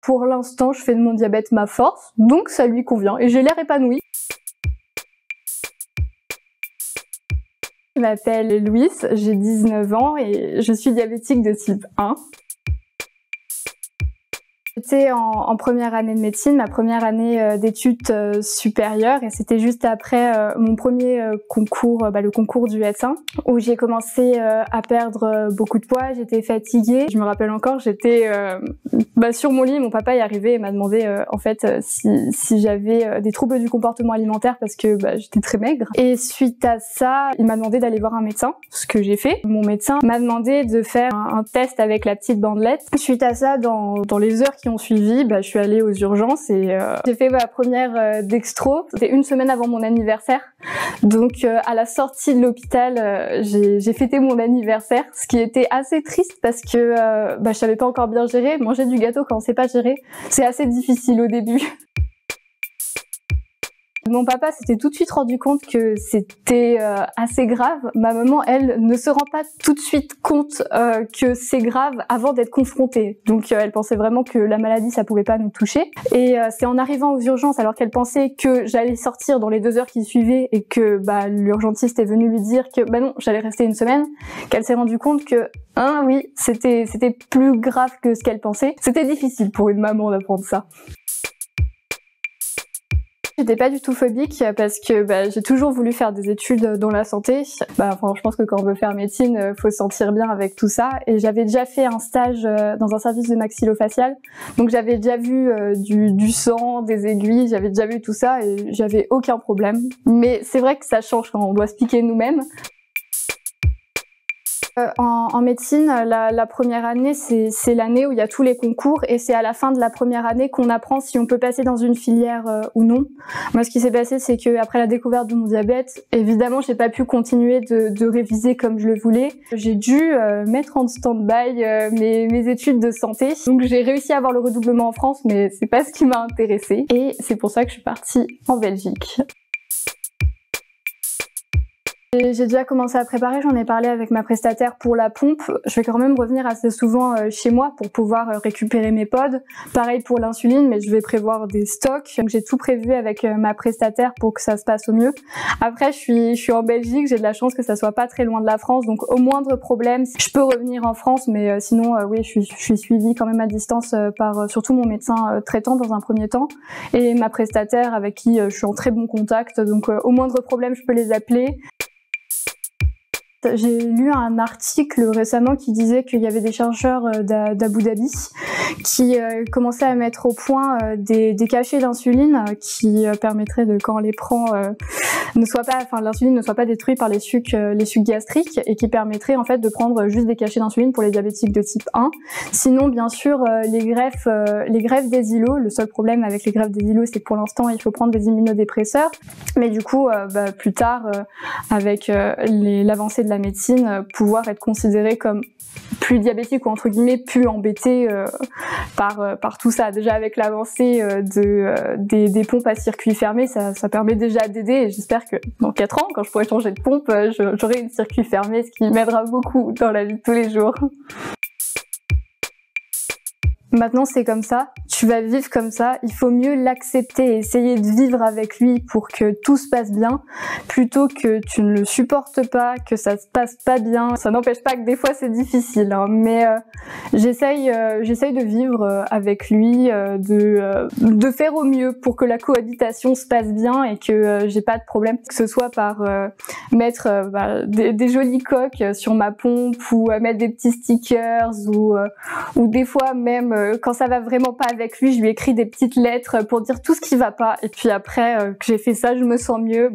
Pour l'instant, je fais de mon diabète ma force, donc ça lui convient et j'ai l'air épanouie. Je m'appelle Louise, j'ai 19 ans et je suis diabétique de type 1. J'étais en première année de médecine, ma première année d'études supérieures, et c'était juste après mon premier concours, le concours du S1, où j'ai commencé à perdre beaucoup de poids, j'étais fatiguée. Je me rappelle encore, j'étais sur mon lit, mon papa est arrivé et m'a demandé si j'avais des troubles du comportement alimentaire parce que j'étais très maigre. Et suite à ça, il m'a demandé d'aller voir un médecin, ce que j'ai fait. Mon médecin m'a demandé de faire un test avec la petite bandelette. Suite à ça, dans les heures qui ont suivi, je suis allée aux urgences et j'ai fait ma première dextro. C'était une semaine avant mon anniversaire. Donc à la sortie de l'hôpital, j'ai fêté mon anniversaire, ce qui était assez triste parce que je savais pas encore bien gérer. Manger du gâteau quand on sait pas gérer, c'est assez difficile au début. Mon papa s'était tout de suite rendu compte que c'était assez grave. Ma maman, elle, ne se rend pas tout de suite compte que c'est grave avant d'être confrontée. Donc elle pensait vraiment que la maladie, ça pouvait pas nous toucher. Et c'est en arrivant aux urgences, alors qu'elle pensait que j'allais sortir dans les 2 heures qui suivaient et que l'urgentiste est venu lui dire que non, j'allais rester une semaine, qu'elle s'est rendue compte que oui, c'était plus grave que ce qu'elle pensait. C'était difficile pour une maman d'apprendre ça. J'étais pas du tout phobique parce que j'ai toujours voulu faire des études dans la santé. Je pense que quand on veut faire médecine, faut se sentir bien avec tout ça. Et j'avais déjà fait un stage dans un service de maxillofacial, donc j'avais déjà vu du sang, des aiguilles, j'avais déjà vu tout ça et j'avais aucun problème. Mais c'est vrai que ça change quand on doit se piquer nous-mêmes. En médecine, la première année, c'est l'année où il y a tous les concours et c'est à la fin de la première année qu'on apprend si on peut passer dans une filière ou non. Moi, ce qui s'est passé, c'est que après la découverte de mon diabète, évidemment, j'ai pas pu continuer de réviser comme je le voulais. J'ai dû mettre en stand-by mes études de santé. Donc, j'ai réussi à avoir le redoublement en France, mais c'est pas ce qui m'a intéressée. Et c'est pour ça que je suis partie en Belgique. J'ai déjà commencé à préparer, j'en ai parlé avec ma prestataire pour la pompe. Je vais quand même revenir assez souvent chez moi pour pouvoir récupérer mes pods. Pareil pour l'insuline, mais je vais prévoir des stocks. Donc j'ai tout prévu avec ma prestataire pour que ça se passe au mieux. Après, je suis en Belgique, j'ai de la chance que ça soit pas très loin de la France, donc au moindre problème, je peux revenir en France, mais sinon, oui, je suis suivie quand même à distance par surtout mon médecin traitant dans un premier temps et ma prestataire avec qui je suis en très bon contact. Donc au moindre problème, je peux les appeler. J'ai lu un article récemment qui disait qu'il y avait des chercheurs d'Abu Dhabi qui commençaient à mettre au point des cachets d'insuline qui permettraient de, quand on les prend, l'insuline ne soit pas détruite par les sucs gastriques et qui permettrait en fait de prendre juste des cachets d'insuline pour les diabétiques de type 1. Sinon, bien sûr, les greffes des îlots, le seul problème avec les greffes des îlots, c'est que pour l'instant, il faut prendre des immunodépresseurs. Mais du coup, plus tard, avec l'avancée de la médecine, pouvoir être considéré comme plus diabétique ou entre guillemets plus embêté par tout ça. Déjà avec l'avancée des pompes à circuit fermé, ça permet déjà d'aider et j'espère que dans 4 ans, quand je pourrai changer de pompe, j'aurai une circuit fermé, ce qui m'aidera beaucoup dans la vie de tous les jours. Maintenant c'est comme ça, tu vas vivre comme ça, il faut mieux l'accepter et essayer de vivre avec lui pour que tout se passe bien, plutôt que tu ne le supportes pas, que ça se passe pas bien. Ça n'empêche pas que des fois c'est difficile, hein, mais j'essaye de vivre avec lui, de faire au mieux pour que la cohabitation se passe bien et que j'ai pas de problème, que ce soit par mettre des jolis coques sur ma pompe ou mettre des petits stickers ou des fois même quand ça va vraiment pas avec lui, je lui écris des petites lettres pour dire tout ce qui va pas et puis après que j'ai fait ça, je me sens mieux.